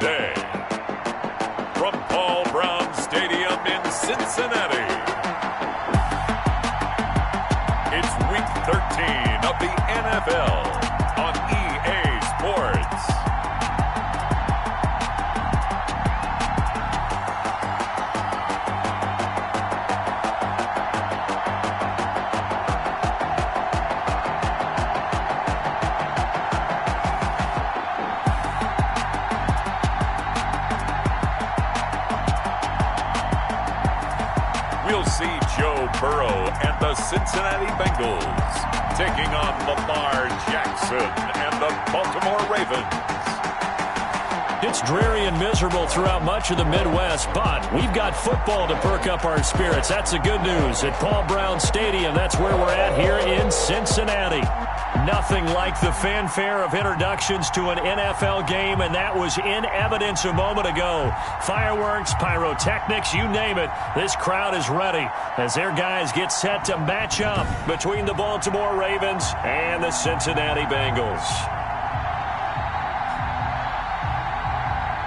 Tuesday. From Paul Brown Stadium in Cincinnati, it's Week 13 of the NFL on EA Sports. We'll see Joe Burrow and the Cincinnati Bengals taking on Lamar Jackson and the Baltimore Ravens. It's dreary and miserable throughout much of the Midwest, but we've got football to perk up our spirits. That's the good news. At Paul Brown Stadium, that's where we're at here in Cincinnati. Nothing like the fanfare of introductions to an NFL game, and that was in evidence a moment ago. Fireworks, pyrotechnics, you name it. This crowd is ready as their guys get set to match up between the Baltimore Ravens and the Cincinnati Bengals.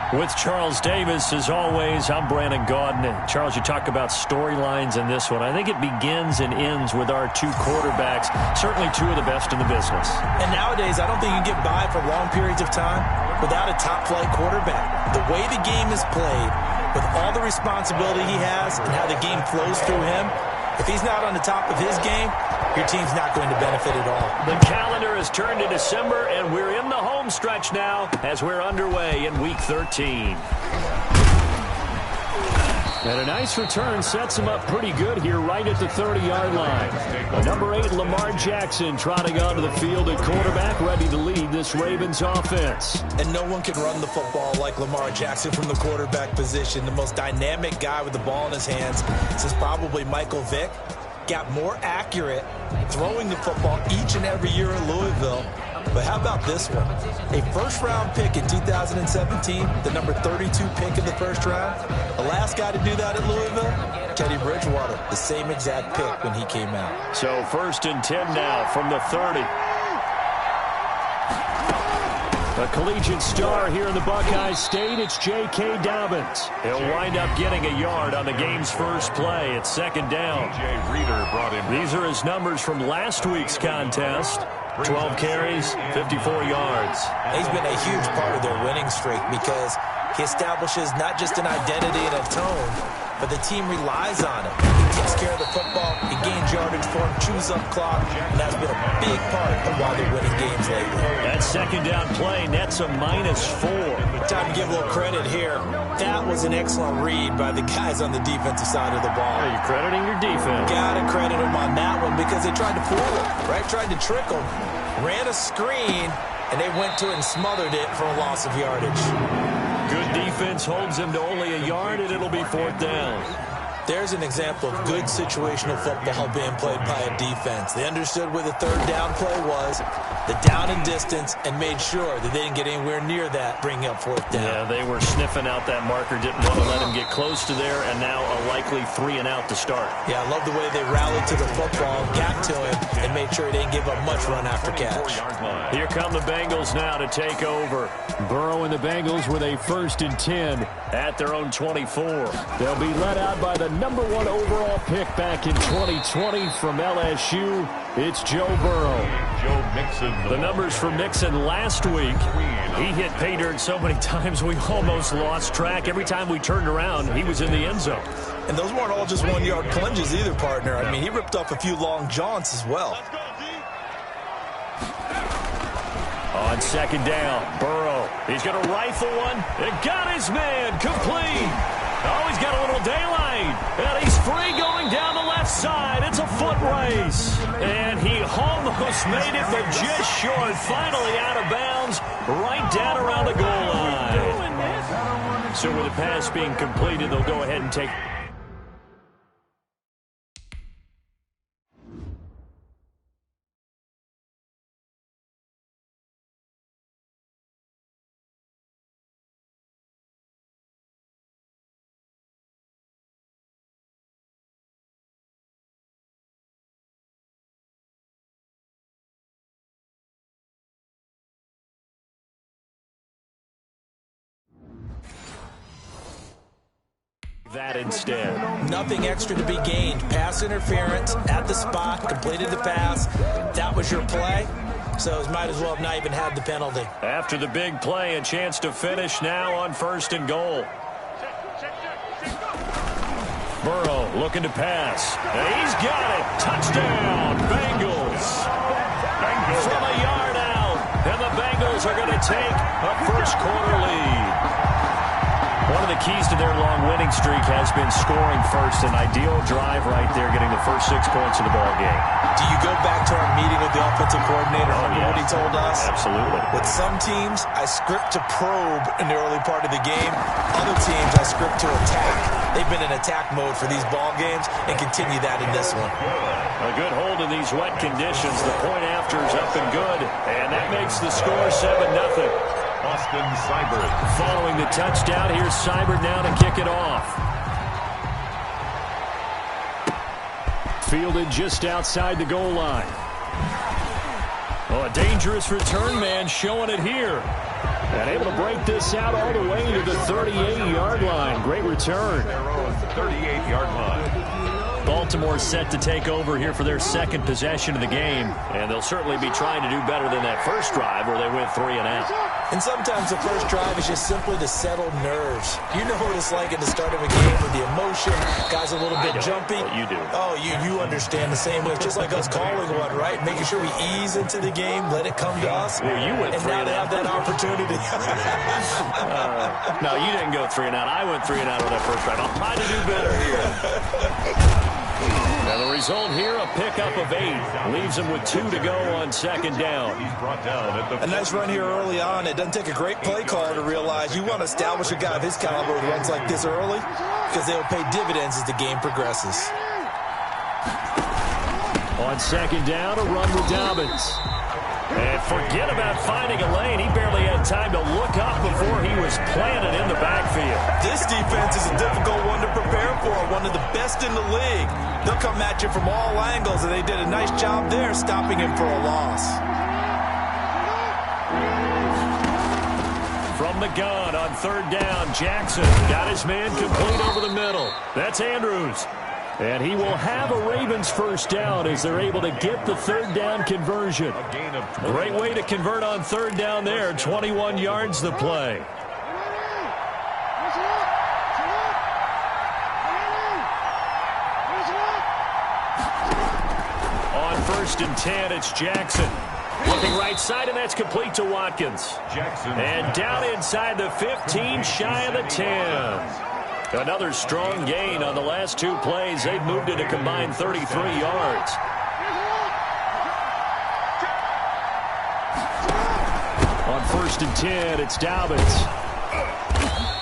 With Charles Davis, as always, I'm Brandon Gaudin. Charles, you talk about storylines in this one. I think it begins and ends with our two quarterbacks, certainly two of the best in the business. And nowadays, I don't think you can get by for long periods of time without a top-flight quarterback. The way the game is played, with all the responsibility he has and how the game flows through him, if he's not on the top of his game, your team's not going to benefit at all. The calendar has turned to December, and we're in the home stretch now as we're underway in Week 13. And a nice return sets him up pretty good here right at the 30-yard line. Number 8, Lamar Jackson, trotting onto the field at quarterback, ready to lead this Ravens offense. And no one can run the football like Lamar Jackson from the quarterback position. The most dynamic guy with the ball in his hands since probably Michael Vick. Got more accurate throwing the football each and every year in Louisville. But how about this one? A first-round pick in 2017, the number 32 pick in the first round. The last guy to do that at Louisville, Teddy Bridgewater, the same exact pick when he came out. So 1st and 10 now from the 30. A collegiate star here in the Buckeye State, it's J.K. Dobbins. He'll wind up getting a yard on the game's first play. It's 2nd down. These are his numbers from last week's contest. 12 carries, 54 yards. He's been a huge part of their winning streak because he establishes not just an identity and a tone, but the team relies on him. He takes care of the football, he gains yardage for him, chews up clock, and that's been a big part of why they're winning games lately. That 2nd down play nets a -4. Time to give a little credit here. That was an excellent read by the guys on the defensive side of the ball. Are you crediting your defense? Gotta credit them on that one because they tried to fool him, right? Tried to trick him. Ran a screen, and they went to it and smothered it for a loss of yardage. Good defense holds him to only a yard, and it'll be 4th down. There's an example of good situational football being played by a defense. They understood where the 3rd down play was, the down and distance, and made sure that they didn't get anywhere near that, bringing up 4th down. Yeah, they were sniffing out that marker, didn't want to let him get close to there, and now a likely 3 and out to start. Yeah, I love the way they rallied to the football, got to him, and made sure he didn't give up much run after catch. Here come the Bengals now to take over. Burrow and the Bengals with a 1st and 10 at their own 24. They'll be led out by the number 1 overall pick back in 2020 from LSU. It's Joe Burrow. Joe Mixon. The numbers for Mixon last week. He hit pay dirt so many times we almost lost track. Every time we turned around, he was in the end zone. And those weren't all just 1-yard plunges either, partner. I mean, he ripped off a few long jaunts as well. On 2nd down, Burrow. He's going to rifle one. It got his man complete. Oh, he's got a little daylight. And he's free going down the left side. It's a foot race. And he almost made it, but just short. Finally out of bounds, right down around the goal line. So with the pass being completed, they'll go ahead and take... That instead. Nothing extra to be gained. Pass interference at the spot, completed the pass. That was your play. So it might as well have not even had the penalty. After the big play, a chance to finish now on 1st and goal. Burrow looking to pass. And he's got it. Touchdown, Bengals. From a yard out. And the Bengals are going to take a first-quarter lead. One of the keys to their long winning streak has been scoring first. An ideal drive right there, getting the first 6 points of the ball game. Do you go back to our meeting with the offensive coordinator? Remember what he told us? Absolutely. With some teams, I script to probe in the early part of the game. Other teams, I script to attack. They've been in attack mode for these ball games and continue that in this one. A good hold in these wet conditions. The point after is up and good. And that makes the score 7-0. Austin Seibert. Following the touchdown, here's Seibert now to kick it off. Fielded just outside the goal line. Oh, a dangerous return man showing it here. And able to break this out all the way to the 38-yard line. Great return. 38-yard line. Baltimore set to take over here for their second possession of the game. And they'll certainly be trying to do better than that first drive where they went 3 and out. And sometimes the first drive is just simply to settle nerves. You know what it's like at the start of a game with the emotion. Guys a little bit jumpy. You do. Oh, you understand the same way. It's just like us calling one, right? Making sure we ease into the game, let it come to us. Well, you went and 3 now and they out. have that opportunity. No, you didn't go 3 and out. I went 3 and out on that first drive. I'll try to do better here. Now the result here, a pickup of 8. Leaves him with 2 to go on 2nd down. He's brought down at the A nice run here early on. It doesn't take a great play caller to realize you want to establish a guy of his caliber who runs like this early because they'll pay dividends as the game progresses. On 2nd down, a run with Dobbins. And forget about finding a lane. He barely had time to look up before he was planted in the backfield. This defense is a difficult one to prepare for, one of the best in the league. They'll come at you from all angles, and they did a nice job there stopping him for a loss. From the gun on 3rd down, Jackson got his man complete over the middle. That's Andrews. And he will have a Ravens first down as they're able to get the 3rd down conversion. Great way to convert on 3rd down there. 21 yards the play. On 1st and 10, it's Jackson. Looking right side, and that's complete to Watkins. Jackson. And down inside the 15, shy of the 10. Another strong gain on the last 2 plays. They've moved it a combined 33 yards. On 1st and 10, it's Dobbins.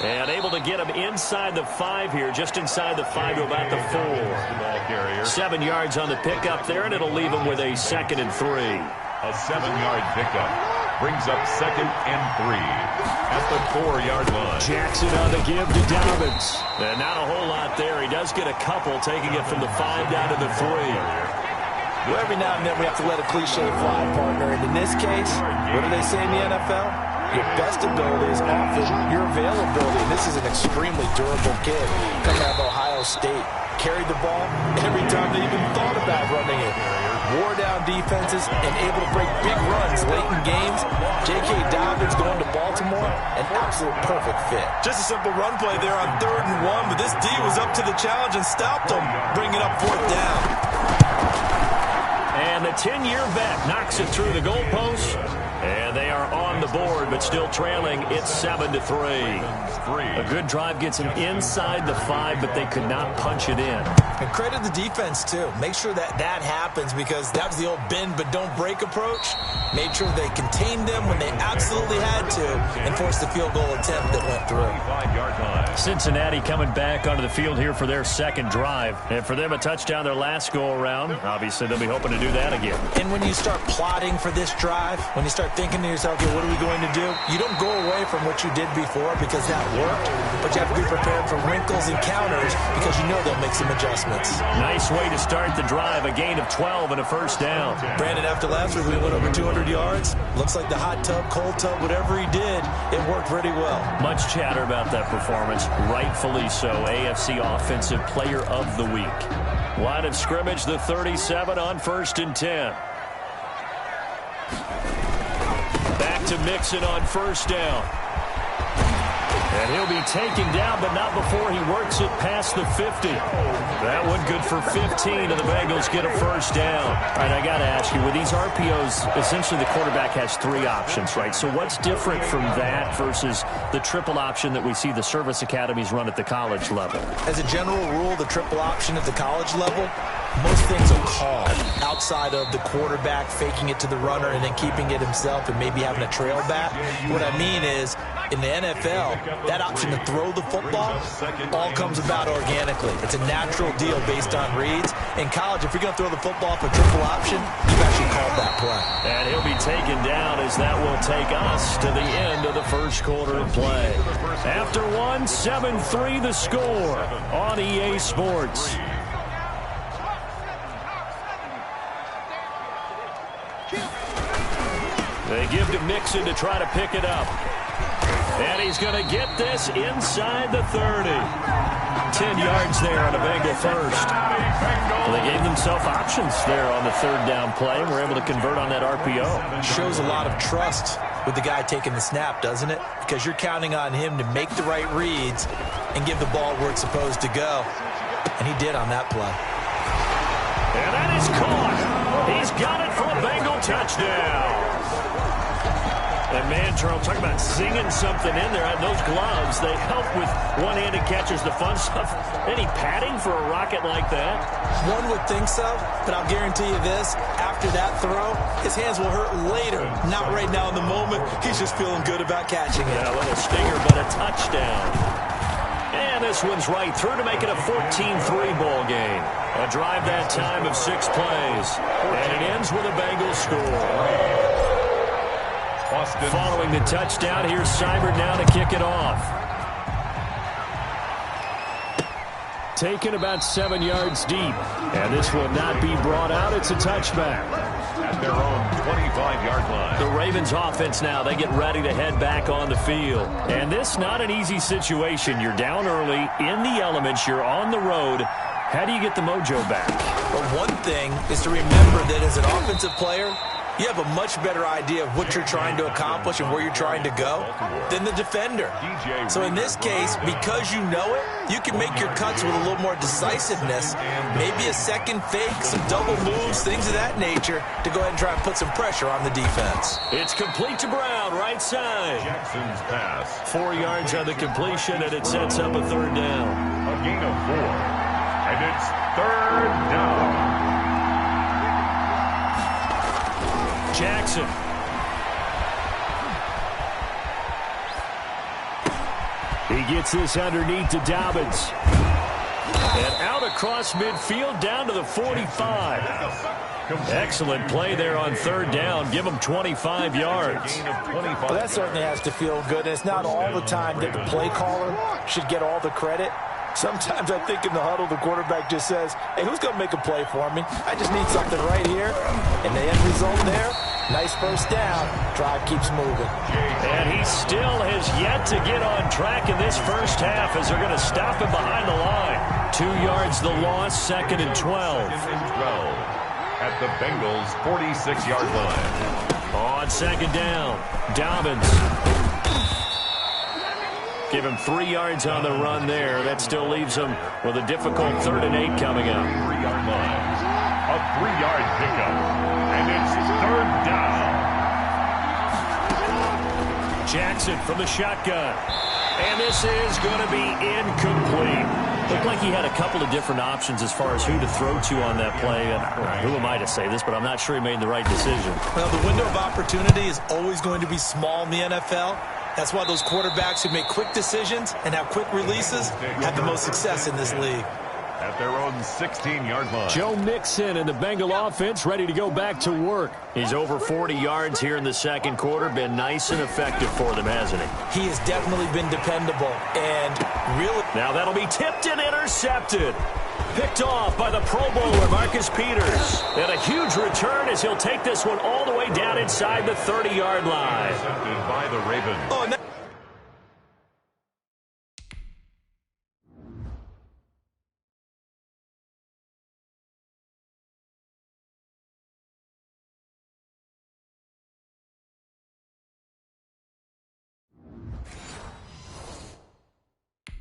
And able to get him inside the 5 here, just inside the 5 to about the 4. 7 yards on the pickup there, and it'll leave him with a 2nd and 3. A 7-yard pickup. Brings up 2nd and 3 at the 4-yard line. Jackson on the give to Dobbins. And not a whole lot there. He does get a couple, taking it from the 5 down to the 3. Well, every now and then we have to let a cliche fly, partner. And in this case, what do they say in the NFL? Your best ability is often your availability. And this is an extremely durable kid coming out of Ohio State. Carried the ball every time they even thought about running it. Wore down defenses and able to break big runs late in games. J.K. Dobbins going to Baltimore, an absolute perfect fit. Just a simple run play there on 3rd and 1, but this D was up to the challenge and stopped him, bringing up 4th down. And the 10-year vet knocks it through the goalpost. And they are on the board, but still trailing. It's 7-3. A good drive gets them inside the 5, but they could not punch it in. And credit the defense, too. Make sure that happens because that was the old bend but don't break approach. Made sure they contained them when they absolutely had to and forced the field goal attempt that went through. Cincinnati coming back onto the field here for their 2nd drive. And for them, a touchdown their last go-around. Obviously, they'll be hoping to do that again. And when you start plotting for this drive, when you start thinking to yourself, okay, what are we going to do? You don't go away from what you did before because that worked, but you have to be prepared for wrinkles and counters because you know they'll make some adjustments. Nice way to start the drive, a gain of 12 and a first down. Brandon, after last week, we went over 200 yards. Looks like the hot tub, cold tub, whatever he did, it worked pretty well. Much chatter about that performance, rightfully so. AFC Offensive Player of the Week. Line of scrimmage, the 37 on 1st and 10. Back to Mixon on 1st down. And he'll be taken down, but not before he works it past the 50. That one good for 15, and the Bengals get a first down. All right, I got to ask you, with these RPOs, essentially the quarterback has 3 options, right? So what's different from that versus the triple option that we see the service academies run at the college level? As a general rule, the triple option at the college level, most things are called outside of the quarterback faking it to the runner and then keeping it himself and maybe having a trail back. What I mean is, in the NFL, that option to throw the football all comes about organically. It's a natural deal based on reads. In college, if you're going to throw the football for triple option, you've actually called that play. And he'll be taken down as that will take us to the end of the first quarter of play. After one, 7-3 the score on EA Sports. They give to Mixon to try to pick it up. And he's going to get this inside the 30. 10 yards there on a Bengal first. Well, they gave themselves options there on the 3rd down play and were able to convert on that RPO. Shows a lot of trust with the guy taking the snap, doesn't it? Because you're counting on him to make the right reads and give the ball where it's supposed to go. And he did on that play. And that is caught. He's got it for a Bengal touchdown. And man, Charles, talk about singing something in there. Those gloves, they help with one-handed catches, the fun stuff. Any padding for a rocket like that? One would think so, but I'll guarantee you this. After that throw, his hands will hurt later. Not right now in the moment. He's just feeling good about catching it. Yeah, a little stinger, but a touchdown. And this one's right through to make it a 14-3 ball game. A drive that time of 6 plays. And it ends with a Bengals score. Following the touchdown, here's Seibert now to kick it off. Taken about 7 yards deep. And this will not be brought out. It's a touchback. At their own 25-yard line. The Ravens offense now, they get ready to head back on the field. And this not an easy situation. You're down early, in the elements, you're on the road. How do you get the mojo back? Well, one thing is to remember that as an offensive player, you have a much better idea of what you're trying to accomplish and where you're trying to go than the defender. So in this case, because you know it, you can make your cuts with a little more decisiveness, maybe a second fake, some double moves, things of that nature, to go ahead and try and put some pressure on the defense. It's complete to Brown, right side. Jackson's pass. 4 yards on the completion, and it sets up a 3rd down. A gain of 4. And it's 3rd down. Jackson. He gets this underneath to Dobbins. And out across midfield down to the 45. Excellent play there on 3rd down. Give him 25 yards. Well, that certainly has to feel good. And it's not all the time that the play caller should get all the credit. Sometimes I think in the huddle, the quarterback just says, hey, who's going to make a play for me? I just need something right here. And the end result there, nice first down. Drive keeps moving. And he still has yet to get on track in this first half as they're going to stop him behind the line. 2 yards the loss, 2nd and 12. At the Bengals' 46-yard line. On 2nd down, Dobbins. Give him 3 yards on the run there. That still leaves him with a difficult 3rd and 8 coming up. 3-yard line. A 3-yard pickup. And it's 3rd down. Jackson from the shotgun. And this is going to be incomplete. Looked like he had a couple of different options as far as who to throw to on that play. And who am I to say this, but I'm not sure he made the right decision. Well, the window of opportunity is always going to be small in the NFL. That's why those quarterbacks who make quick decisions and have quick releases have the most success in this league. at their own 16-yard line. Joe Mixon and the Bengal offense ready to go back to work. He's over 40 yards here in the second quarter. Been nice and effective for them, hasn't he? He has definitely been dependable and really... Now that'll be tipped and intercepted. Picked off by the Pro Bowler, Marcus Peters. And a huge return as he'll take this one all the way down inside the 30-yard line. Intercepted by the Ravens. Oh, no.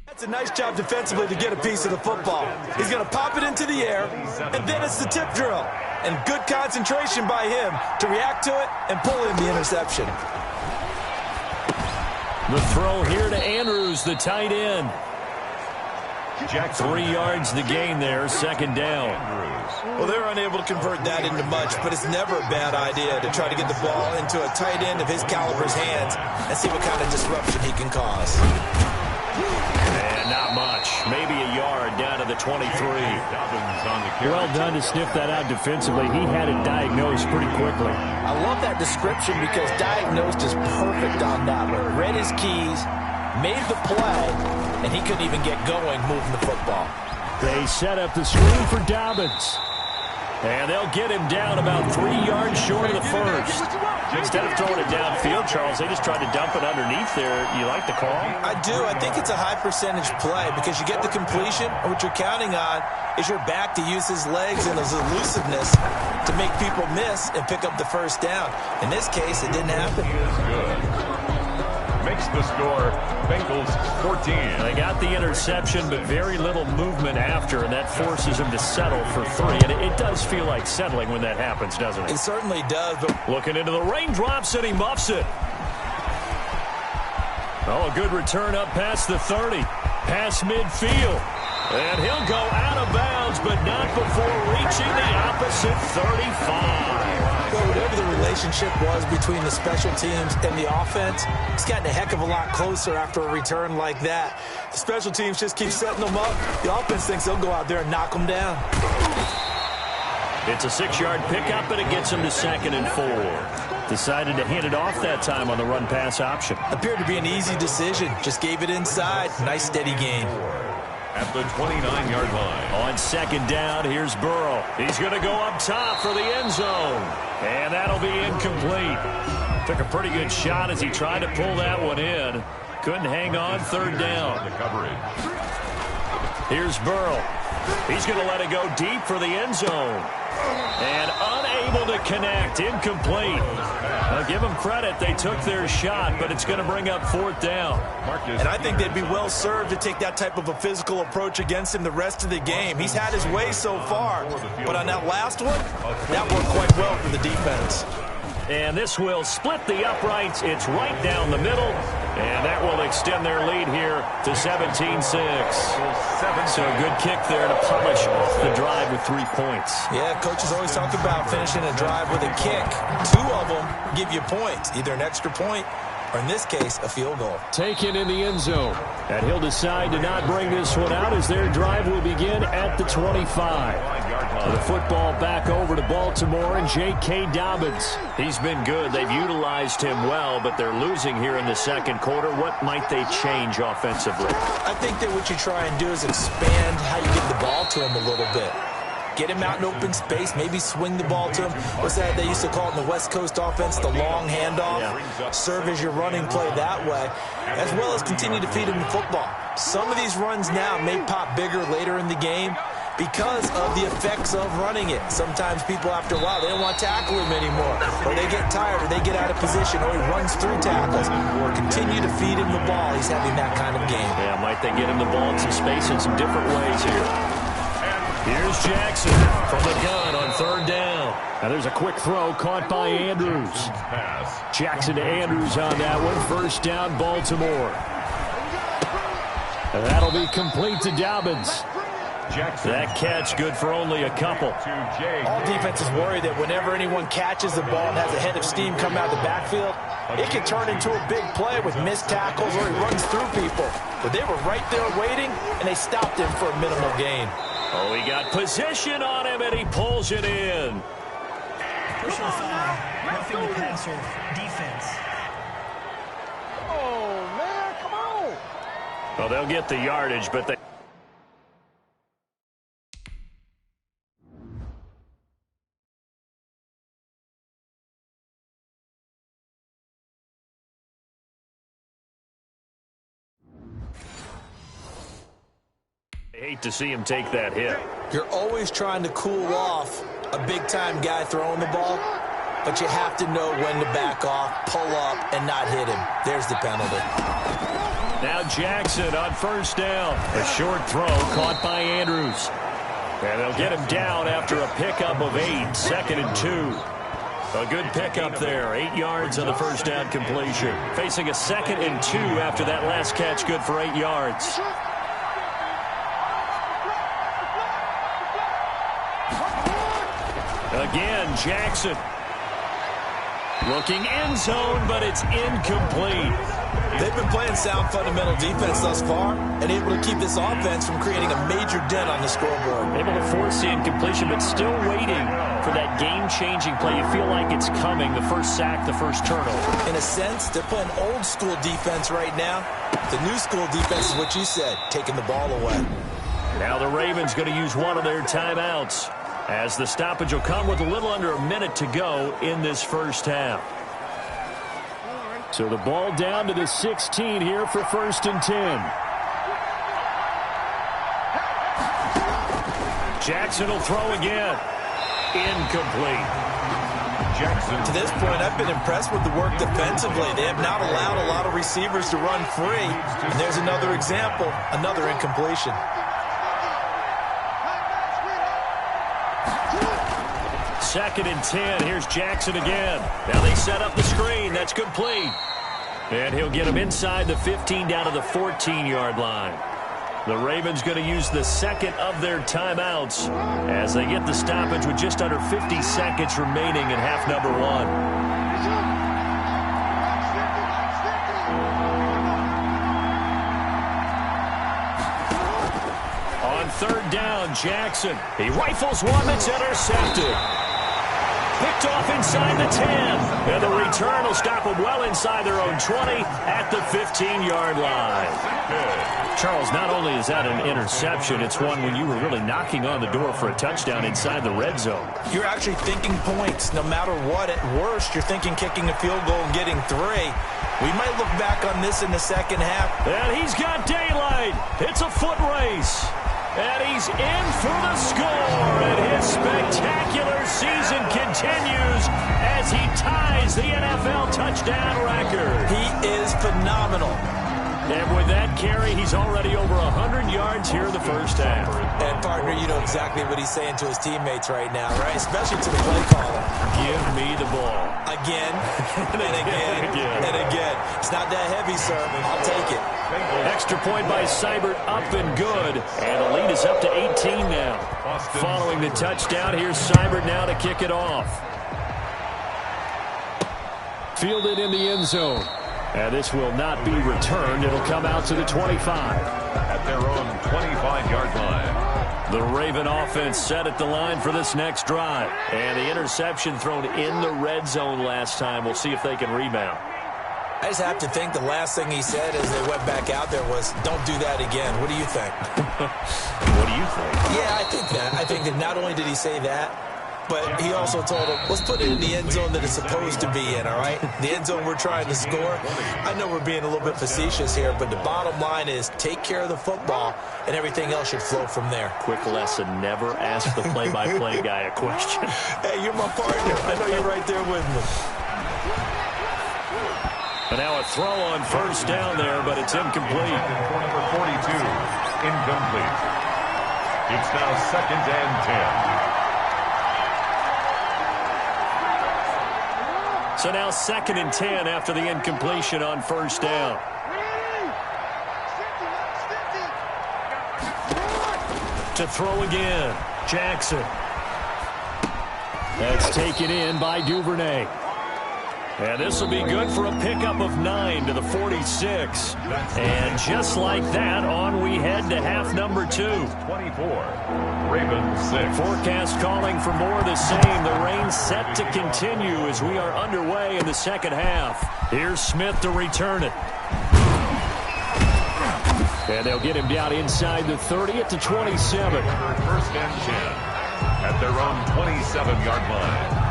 That's a nice job defensively to get a piece of the football. He's going to pop it into the air, and then it's the tip drill. And good concentration by him to react to it and pull in the interception. The throw here to Andrews, the tight end. 3 yards the gain there, second down. Well, they're unable to convert that into much, but it's never a bad idea to try to get the ball into a tight end of his caliber's hands and see what kind of disruption he can cause. And not much. Maybe a yard down to the 23. Well done to sniff that out defensively. He had it diagnosed pretty quickly. I love that description because diagnosed is perfect on that one. Read his keys, made the play, and he couldn't even get going moving the football. They set up the screen for Dobbins. And they'll get him down about 3 yards short of the first. Instead of throwing it downfield, Charles, they just tried to dump it underneath there. You like the call? I do. I think it's a high percentage play because you get the completion, and what you're counting on is your back to use his legs and his elusiveness to make people miss and pick up the first down. In this case, it didn't happen. Good. Makes the score Bengals 14. They got the interception, but very little movement after, and that forces them to settle for 3. And it does feel like settling when that happens, doesn't it? It certainly does. But looking into the raindrops, and he muffs it. Oh, a good return up past the 30. Past midfield. And he'll go out of bounds, but not before reaching the opposite 35. But whatever the relationship was between the special teams and the offense, it's gotten a heck of a lot closer after a return like that. The special teams just keep setting them up. The offense thinks they'll go out there and knock them down. It's a 6-yard pickup, and it gets him to 2nd and 4. Decided to hand it off that time on the run-pass option. Appeared to be an easy decision. Just gave it inside. Nice, steady gain. At the 29-yard line. On second down, here's Burrow. He's going to go up top for the end zone. And that'll be incomplete. Took a pretty good shot as he tried to pull that one in. Couldn't hang on, third down. The coverage. Here's Burrow. He's going to let it go deep for the end zone. And unable to connect. Incomplete. I'll give them credit. They took their shot, but it's going to bring up 4th down. And I think they'd be well served to take that type of a physical approach against him the rest of the game. He's had his way so far, but on that last one, that worked quite well for the defense. And this will split the uprights. It's right down the middle. And that will extend their lead here to 17-6. So a good kick there to polish off the drive with 3 points. Yeah, coaches always talk about finishing a drive with a kick. 2 of them give you points, either an extra point or, in this case, a field goal. Taken in the end zone. And he'll decide to not bring this one out as their drive will begin at the 25. The football back over to Baltimore and J.K. Dobbins. He's been good. They've utilized him well, but they're losing here in the second quarter. What might they change offensively? I think that what you try and do is expand how you get the ball to him a little bit. Get him out in open space, maybe swing the ball to him. What's that they used to call it in the West Coast offense, the long handoff? Yeah. Serve as your running play that way, as well as continue to feed him the football. Some of these runs now may pop bigger later in the game because of the effects of running it. Sometimes people, after a while, they don't want to tackle him anymore, or they get tired, or they get out of position, or he runs through tackles. Continue to feed him the ball. He's having that kind of game. Yeah, might they get him the ball in some space in some different ways here. Here's Jackson from the gun on third down. Now there's a quick throw caught by Andrews. Jackson to Andrews on that one. First down, Baltimore. And that'll be complete to Dobbins. Jackson. That catch good for only a couple. All defenses worry that whenever anyone catches the ball and has a head of steam come out of the backfield, it can turn into a big play with missed tackles or he runs through people. But they were right there waiting, and they stopped him for a minimal gain. Oh, he got position on him, and he pulls it in. Personal foul, roughing the passer, defense. Oh, man, come on. Well, they'll get the yardage, but they... I hate to see him take that hit. You're always trying to cool off a big-time guy throwing the ball, but you have to know when to back off, pull up, and not hit him. There's the penalty. Now Jackson on first down. A short throw caught by Andrews. And they'll get him down after a pickup of 8, 2nd and 2. A good pickup there, 8 yards on the first down completion. Facing a 2nd and 2 after that last catch, good for 8 yards. Again, Jackson. Looking end zone, but it's incomplete. They've been playing sound fundamental defense thus far and able to keep this offense from creating a major dent on the scoreboard. Able to force the incompletion, but still waiting for that game-changing play. You feel like it's coming, the first sack, the first turnover. In a sense, they're playing old-school defense right now. The new-school defense is what you said, taking the ball away. Now the Ravens going to use one of their timeouts, as the stoppage will come with a little under a minute to go in this first half. So the ball down to the 16 here for 1st and 10. Jackson will throw again. Incomplete. Jackson. To this point, I've been impressed with the work defensively. They have not allowed a lot of receivers to run free. And there's another example, another incompletion. 2nd and 10. Here's Jackson again. Now they set up the screen. That's complete. And he'll get him inside the 15 down to the 14-yard line. The Ravens going to use the second of their timeouts as they get the stoppage with just under 50 seconds remaining in half number 1. On 3rd down, Jackson. He rifles one that's intercepted. Picked off inside the 10. And the return will stop them well inside their own 20 at the 15-yard line. Charles, not only is that an interception, it's one when you were really knocking on the door for a touchdown inside the red zone. You're actually thinking points. No matter what, at worst, you're thinking kicking a field goal and getting 3. We might look back on this in the second half. And he's got daylight. It's a foot race. And he's in for the score, and his spectacular season continues as he ties the NFL touchdown record. He is phenomenal. And with that carry, he's already over 100 yards here in the first half. And, partner, you know exactly what he's saying to his teammates right now, right? Especially to the play caller. Give me the ball. Again, and again, and again. It's not that heavy, sir. I'll take it. Extra point by Seibert, up and good. And the lead is up to 18 now. Following the touchdown, here's Seibert now to kick it off. Fielded in the end zone. And this will not be returned. It'll come out to the 25. At their own 25-yard line. The Raven offense set at the line for this next drive. And the interception thrown in the red zone last time. We'll see if they can rebound. I just have to think the last thing he said as they went back out there was, don't do that again. What do you think? What do you think? Yeah, I think that. I think that not only did he say that, but he also told him, let's put it in the end zone that it's supposed to be in, all right? The end zone we're trying to score. I know we're being a little bit facetious here, but the bottom line is take care of the football, and everything else should flow from there. Quick lesson, never ask the play-by-play guy a question. Hey, you're my partner. I know you're right there with me. And now a throw on first down there, but it's incomplete. For number 42, incomplete. It's now 2nd and 10. So now 2nd and 10 after the incompletion on first down. To throw again, Jackson. That's taken in by Duvernay. And this will be good for a pickup of 9 to the 46. And just like that, on we head to half number 2. 24, Ravens 6. Forecast calling for more of the same. The rain set to continue as we are underway in the second half. Here's Smith to return it. And they'll get him down inside the 30 at the 27. First and 10 at their own 27-yard line.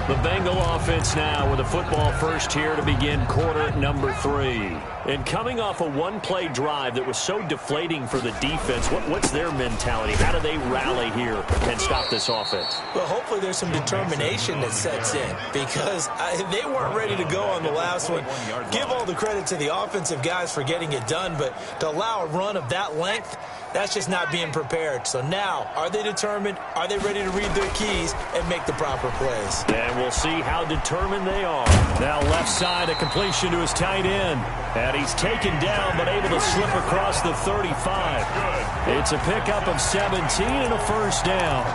The Bengal offense now with a football first here to begin quarter number 3. And coming off a one-play drive that was so deflating for the defense, what's their mentality? How do they rally here and stop this offense? Well, hopefully there's some determination that sets in because they weren't ready to go on the last one. Give all the credit to the offensive guys for getting it done, but to allow a run of that length, that's just not being prepared. So now, are they determined? Are they ready to read their keys and make the proper plays? And we'll see how determined they are. Now left side, a completion to his tight end. And he's taken down but able to slip across the 35. It's a pickup of 17 and a first down.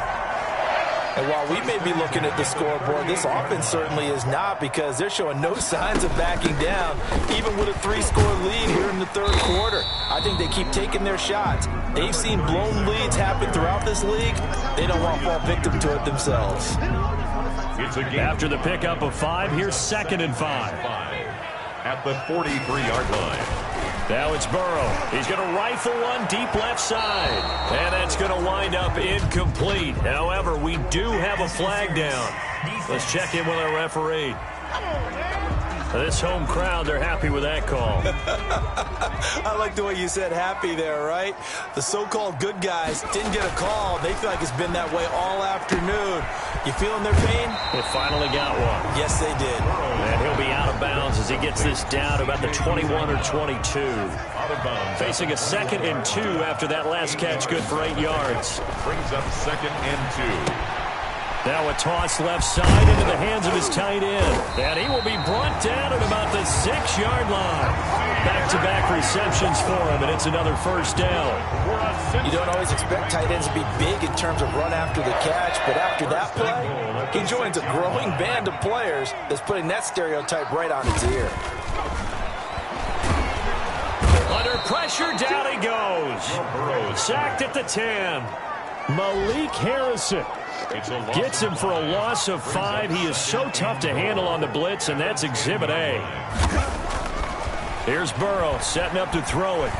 And while we may be looking at the scoreboard, this offense certainly is not because they're showing no signs of backing down, even with a 3-score lead here in the third quarter. I think they keep taking their shots. They've seen blown leads happen throughout this league. They don't want to fall victim to it themselves. After the pickup of 5, here's 2nd and 5. At the 43-yard line. Now it's Burrow. He's going to rifle one deep left side. And that's going to wind up incomplete. However, we do have a flag down. Let's check in with our referee. This home crowd, they're happy with that call. I like the way you said happy there, right? The so-called good guys didn't get a call. They feel like it's been that way all afternoon. You feeling their pain? They finally got one. Yes, they did. And he'll be out of bounds as he gets this down to about the 21 or 22. Facing a 2nd and 2 after that last catch, good for 8 yards. Brings up 2nd and 2. Now a toss left side into the hands of his tight end. And he will be brought down at about the 6-yard line. Back-to-back receptions for him, and it's another first down. You don't always expect tight ends to be big in terms of run after the catch, but after that play, he joins a growing band of players that's putting that stereotype right on its ear. Under pressure, down he goes. Sacked at the 10. Malik Harrison gets him for a loss of 5. He is so tough to handle on the blitz, and that's Exhibit A. Here's Burrow setting up to throw it.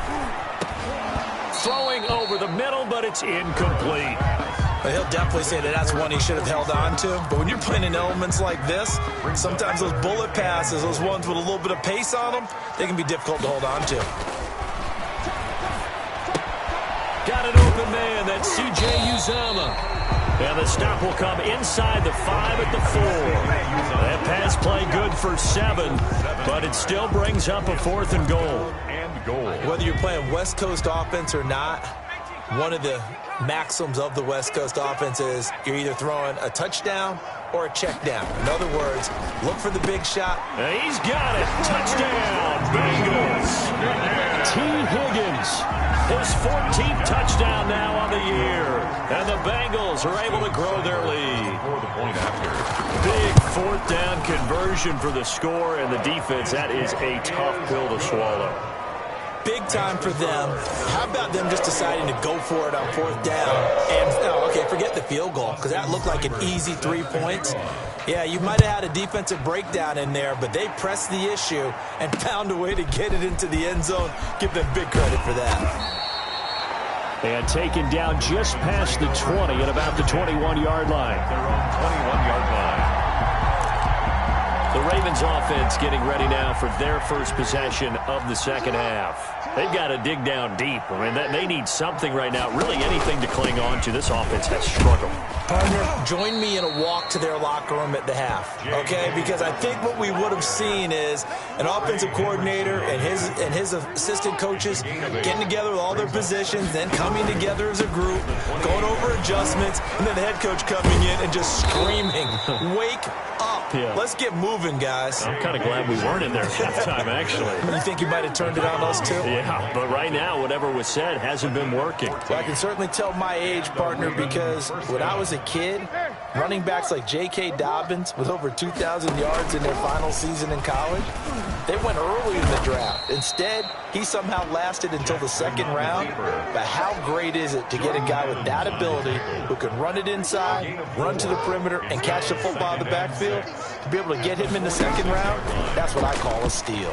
Throwing over the middle, but it's incomplete. Well, he'll definitely say that that's one he should have held on to. But when you're playing in elements like this, sometimes those bullet passes, those ones with a little bit of pace on them, they can be difficult to hold on to. Got an open man. That's C.J. Uzomah. And the stop will come inside the 5 at the 4. That pass play good for 7, but it still brings up a 4th and goal. Whether you're playing West Coast offense or not, one of the maxims of the West Coast offense is you're either throwing a touchdown or a check down. In other words, look for the big shot. And he's got it. Touchdown, Bengals. T. Higgins. His 14th touchdown now on the year. And the Bengals are able to grow their lead. Big 4th down conversion for the score, and the defense, that is a tough pill to swallow. Big time for them. How about them just deciding to go for it on 4th down? And, okay, forget the field goal, because that looked like an easy 3 points. Yeah, you might have had a defensive breakdown in there, but they pressed the issue and found a way to get it into the end zone. Give them big credit for that. And taken down just past the 20 at about the 21-yard line. Their own 21-yard line. The Ravens offense getting ready now for their first possession of the second half. They've got to dig down deep. I mean, they need something right now, really anything to cling on to. This offense has struggled. Partner, join me in a walk to their locker room at the half, okay? Because I think what we would have seen is an offensive coordinator and his assistant coaches getting together with all their positions, then coming together as a group, going over adjustments, and then the head coach coming in and just screaming, wake up. Yeah. Let's get moving, guys. I'm kind of glad we weren't in there at halftime, actually. You think you might have turned it on us, too? Yeah, but right now, whatever was said hasn't been working. Well, I can certainly tell my age, partner, because when I was a kid, Running backs like J.K. Dobbins with over 2,000 yards in their final season in college, they went early in the draft. Instead, he somehow lasted until the second round. But how great is it to get a guy with that ability who can run it inside, run to the perimeter, and catch the football in the backfield? To be able to get him in the second round, that's what I call a steal.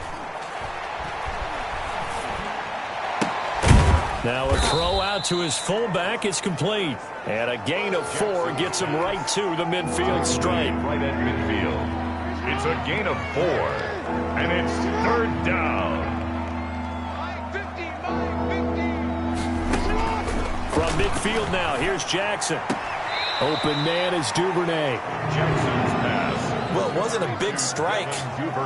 Now a throw out to his fullback is complete. And a gain of 4 gets him right to the midfield stripe. Right at midfield. It's a gain of 4. And it's third down. From midfield now, here's Jackson. Open man is Duvernay. Jackson's pass. Well, it wasn't a big strike,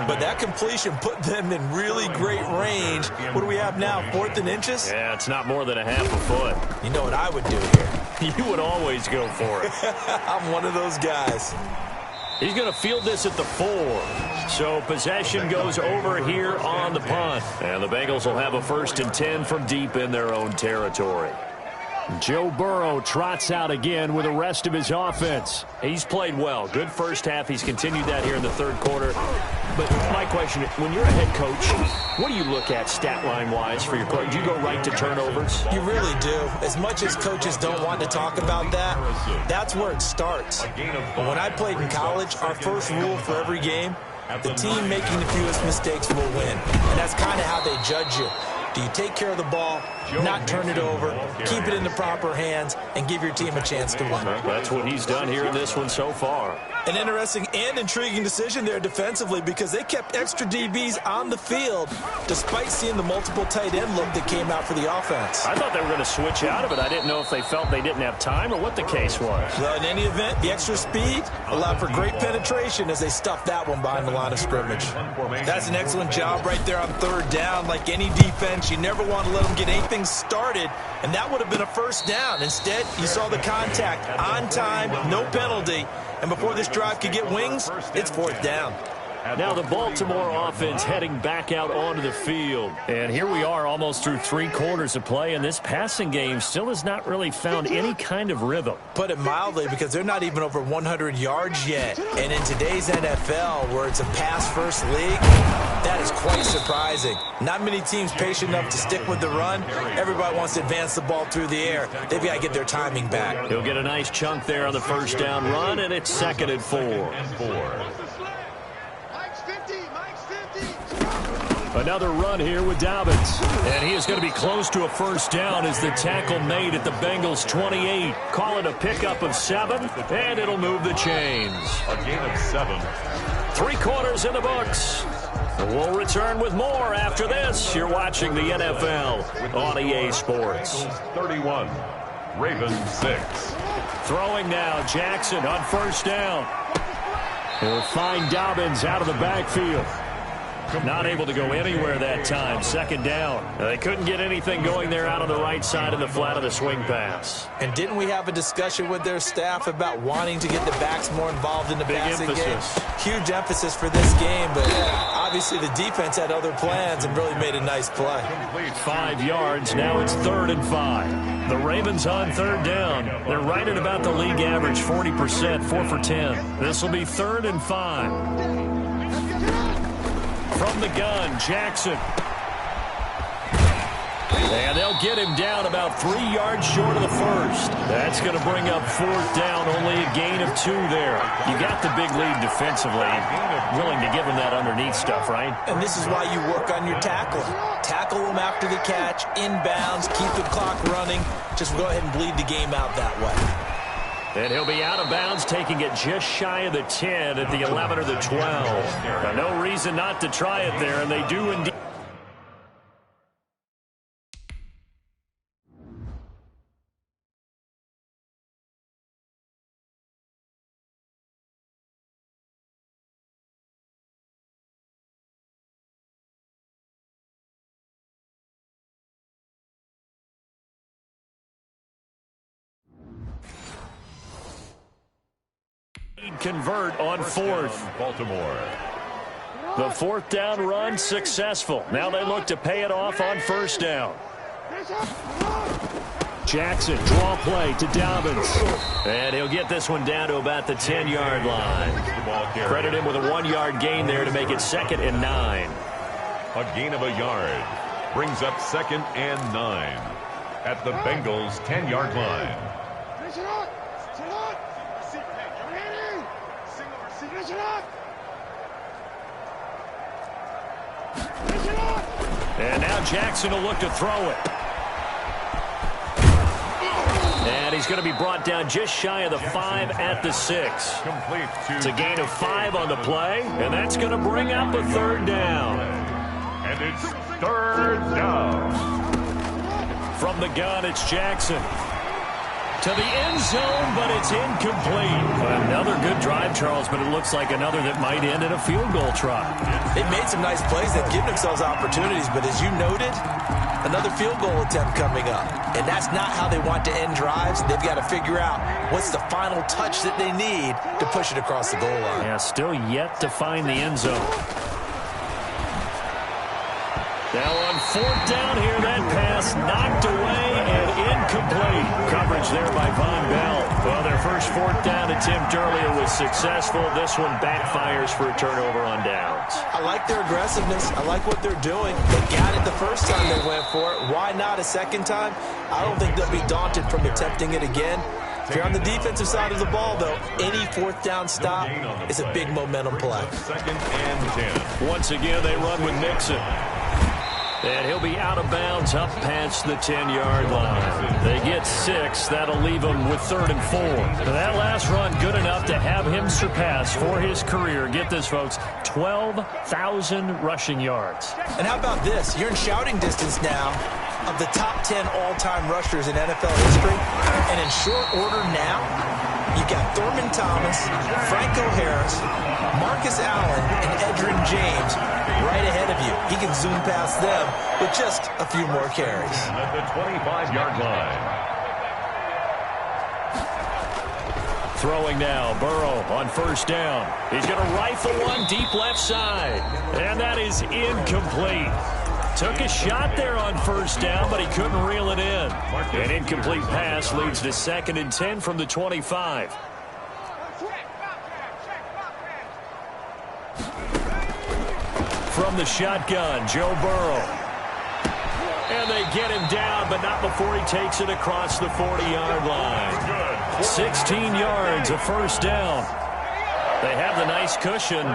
but that completion put them in really great range. What do we have now, 4th and inches? Yeah, it's not more than a half a foot. You know what I would do here? You would always go for it. I'm one of those guys. He's going to field this at the 4. So possession goes over here on the punt. And the Bengals will have a 1st and 10 from deep in their own territory. Joe Burrow trots out again with the rest of his offense. He's played well. Good first half. He's continued that here in the third quarter. But my question, when you're a head coach, what do you look at stat line-wise for your play? Do you go right to turnovers? You really do. As much as coaches don't want to talk about that, that's where it starts. But when I played in college, our first rule for every game, the team making the fewest mistakes will win. And that's kind of how they judge you. Do you take care of the ball, not turn it over, keep it in the proper hands, and give your team a chance to win? That's what he's done here in this one so far. An interesting and intriguing decision there defensively because they kept extra DBs on the field despite seeing the multiple tight end look that came out for the offense. I thought they were going to switch out of it. I didn't know if they felt they didn't have time or what the case was. Well, in any event, the extra speed allowed for great penetration as they stuffed that one behind the line of scrimmage. That's an excellent job right there on third down. Like any defense, you never want to let them get anything started, and that would have been a first down. Instead, you saw the contact on time, no penalty. And before this drive could get wings, it's 4th down. Now the Baltimore offense heading back out onto the field. And here we are almost through 3 quarters of play, and this passing game still has not really found any kind of rhythm. Put it mildly, because they're not even over 100 yards yet. And in today's NFL, where it's a pass-first league, that is quite surprising. Not many teams patient enough to stick with the run. Everybody wants to advance the ball through the air. They've got to get their timing back. He'll get a nice chunk there on the first down run, and it's 2nd and 4. Another run here with Dobbins. And he is going to be close to a first down as the tackle made at the Bengals 28. Call it a pickup of 7, and it'll move the chains. A gain of 7. 3 quarters in the books. We'll return with more after this. You're watching the NFL on EA Sports. 31. Ravens 6. Throwing now, Jackson on first down. He'll find Dobbins out of the backfield. Not able to go anywhere that time. 2nd down. They couldn't get anything going there out on the right side of the flat of the swing pass. And didn't we have a discussion with their staff about wanting to get the backs more involved in the passing game? Huge emphasis for this game, but obviously the defense had other plans and really made a nice play. 5 yards. Now it's 3rd and 5. The Ravens on 3rd down. They're right at about the league average, 40%, 4 for 10. This will be 3rd and 5. From the gun, Jackson. And they'll get him down about 3 yards short of the first. That's going to bring up 4th down, only a gain of 2 there. You got the big lead defensively. Willing to give him that underneath stuff, right? And this is why you work on your tackling. Tackle them after the catch, inbounds, keep the clock running. Just go ahead and bleed the game out that way. And he'll be out of bounds, taking it just shy of the 10 at the 11 or the 12. Now, no reason not to try it there, and they do indeed. Convert on 4th. Baltimore. The 4th down run successful. Now they look to pay it off on 1st down. Jackson, draw play to Dobbins. And he'll get this one down to about the 10-yard line. Credit him with a 1-yard gain there to make it 2nd and 9. A gain of a yard brings up 2nd and 9 at the Bengals' 10-yard line. And now Jackson will look to throw it. And he's going to be brought down just shy of the 5 at the 6. It's a gain of 5 on the play, and that's going to bring up a 3rd down. And it's 3rd down. From the gun, it's Jackson. To the end zone, but it's incomplete. Another good drive, Charles, but it looks like another that might end in a field goal try. They've made some nice plays. They've given themselves opportunities, but as you noted, another field goal attempt coming up. And that's not how they want to end drives. They've got to figure out what's the final touch that they need to push it across the goal line. Yeah, still yet to find the end zone. Now on 4th down here, that pass knocked away and incomplete. Coverage there by Von Bell. Well, their first 4th down attempt earlier was successful. This one backfires for a turnover on downs. I like their aggressiveness. I like what they're doing. They got it the first time they went for it. Why not a second time? I don't think they'll be daunted from attempting it again. If you're on the defensive side of the ball, though, any 4th down stop is a big momentum play. 2nd and 10. Once again, they run with Nixon. And he'll be out of bounds up past the 10-yard line. They get 6. That'll leave him with 3rd and 4. That last run good enough to have him surpass for his career. Get this, folks, 12,000 rushing yards. And how about this? You're in shouting distance now of the top 10 all-time rushers in NFL history. And in short order now, you've got Thurman Thomas, Franco Harris, Marcus Allen, and Edgerrin James right ahead of you. He can zoom past them with just a few more carries. At the 25-yard line. Throwing now, Burrow on 1st down. He's going to rifle one deep left side. And that is incomplete. Took a shot there on 1st down, but he couldn't reel it in. An incomplete pass leads to 2nd and 10 from the 25. From the shotgun, Joe Burrow. And they get him down, but not before he takes it across the 40-yard line. 16 yards, a 1st down. They have the nice cushion.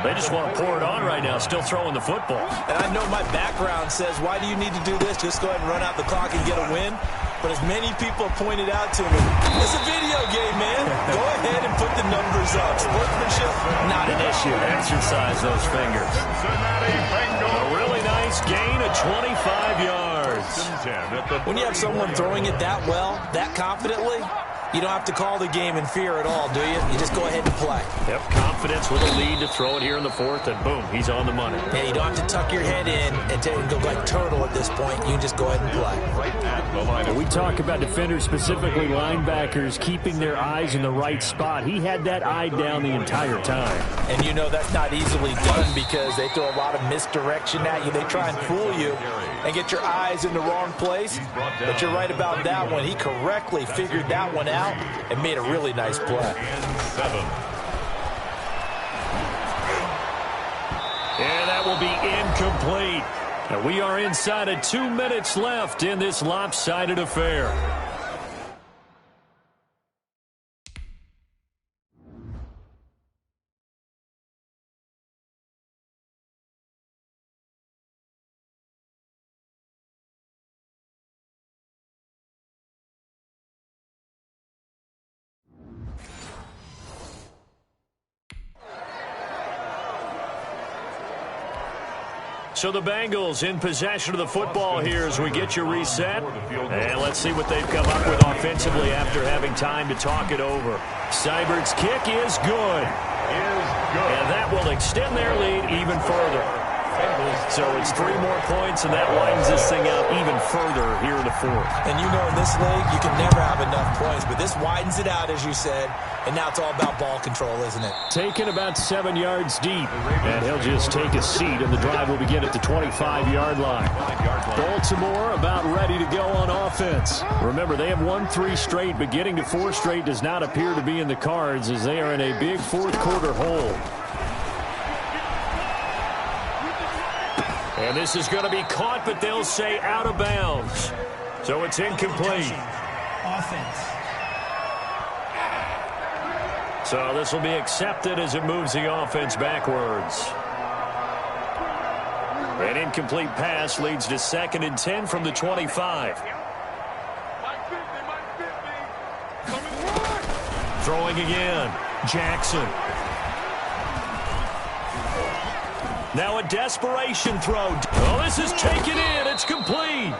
They just want to pour it on right now, still throwing the football. And I know my background says, why do you need to do this? Just go ahead and run out the clock and get a win. But as many people have pointed out to me, it's a video game, man. Go ahead and put the numbers up. Sportsmanship, not an issue. Exercise those fingers. A really nice gain of 25 yards. When you have someone throwing it that well, that confidently, you don't have to call the game in fear at all, do you? You just go ahead and play. Yep, confidence with a lead to throw it here in the 4th, and boom, he's on the money. Yeah, you don't have to tuck your head in and go like turtle at this point. You just go ahead and play. We talk about defenders, specifically linebackers, keeping their eyes in the right spot. He had that eye down the entire time. And you know that's not easily done because they throw a lot of misdirection at you. They try and fool you and get your eyes in the wrong place. But you're right about that one. He correctly figured that one out and made a really nice play. And that will be incomplete. And we are inside of 2 minutes left in this lopsided affair. So the Bengals in possession of the football here as we get you reset. And let's see what they've come up with offensively after having time to talk it over. Seibert's kick is good. And that will extend their lead even further. So it's 3 more points, and that widens this thing out even further here in the fourth. And you know in this league, you can never have enough points, but this widens it out, as you said, and now it's all about ball control, isn't it? Taken about 7 yards deep, and he'll just take a seat, and the drive will begin at the 25-yard line. Baltimore about ready to go on offense. Remember, they have won 3 straight, but getting to 4 straight does not appear to be in the cards as they are in a big fourth-quarter hole. And this is going to be caught, but they'll say out of bounds. So it's incomplete. Offense. So this will be accepted as it moves the offense backwards. An incomplete pass leads to 2nd and 10 from the 25. Throwing again. Jackson. Now a desperation throw. Oh, this is taken in. It's complete.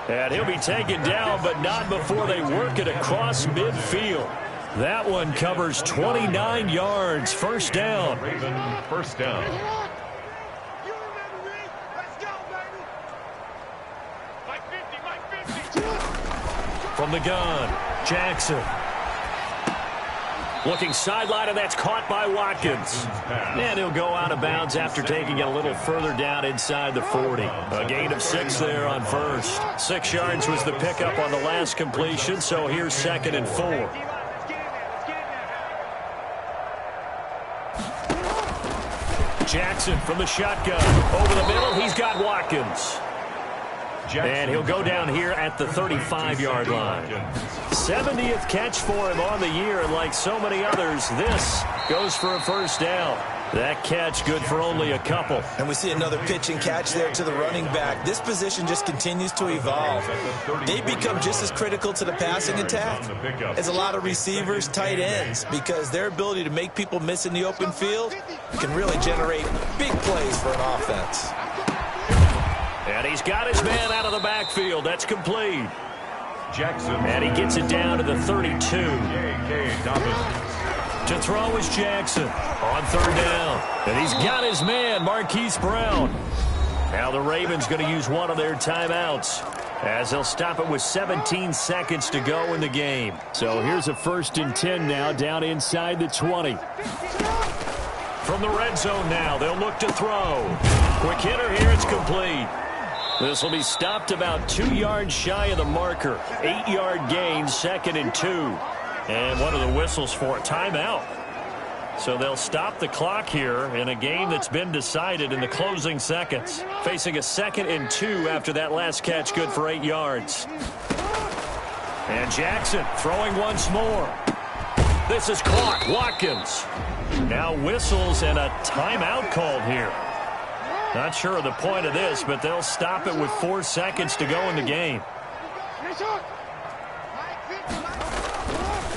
And he'll be taken down, but not before they work it across midfield. That one covers 29 yards. First down. First down. From the gun, Jackson. Looking sideline, and that's caught by Watkins. And he'll go out of bounds after taking it a little further down inside the 40. A gain of 6 there on first. 6 yards was the pickup on the last completion, so here's 2nd and 4. Jackson from the shotgun. Over the middle, he's got Watkins. And he'll go down here at the 35-yard line. 70th catch for him on the year, and like so many others, this goes for a first down. That catch good for only a couple. And we see another pitch and catch there to the running back. This position just continues to evolve. They become just as critical to the passing attack as a lot of receivers, tight ends, because their ability to make people miss in the open field can really generate big plays for an offense. And he's got his man out of the backfield. That's complete. Jackson. And he gets it down to the 32. To throw is Jackson on 3rd down. And he's got his man, Marquise Brown. Now the Ravens going to use one of their timeouts as they'll stop it with 17 seconds to go in the game. So here's a 1st and 10 now down inside the 20. From the red zone now, they'll look to throw. Quick hitter here, it's complete. This will be stopped about 2 yards shy of the marker. 8-yard gain, 2nd and 2. And one of the whistles for a timeout. So they'll stop the clock here in a game that's been decided in the closing seconds. Facing a 2nd and 2 after that last catch, good for 8 yards. And Jackson throwing once more. This is caught. Watkins. Now whistles and a timeout called here. Not sure of the point of this, but they'll stop it with 4 seconds to go in the game.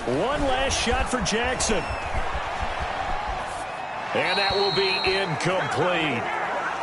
One last shot for Jackson. And that will be incomplete.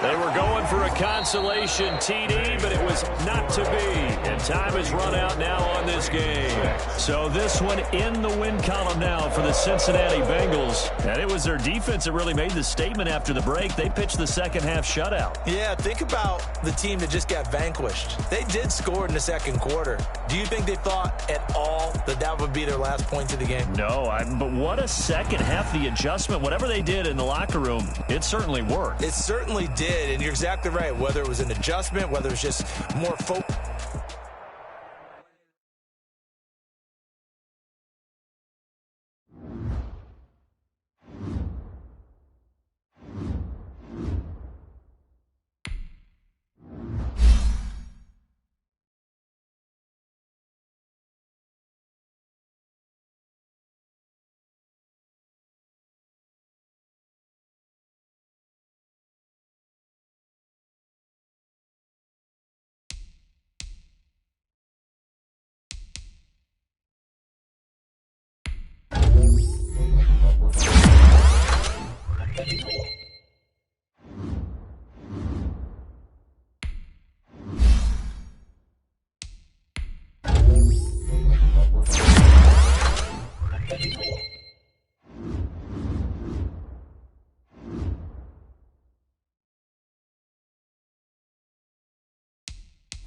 They were going for a consolation TD, but it was not to be. And time has run out now on this game. So this one in the win column now for the Cincinnati Bengals. And it was their defense that really made the statement after the break. They pitched the second half shutout. Yeah, think about the team that just got vanquished. They did score in the 2nd quarter. Do you think they thought at all that that would be their last point of the game? No, but what a second half. The adjustment, whatever they did in the locker room, it certainly worked. It certainly did, and you're exactly right. Whether it was an adjustment, whether it was just more focus.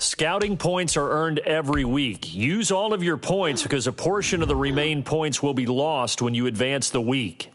Scouting points are earned every week. Use all of your points because a portion of the remaining points will be lost when you advance the week.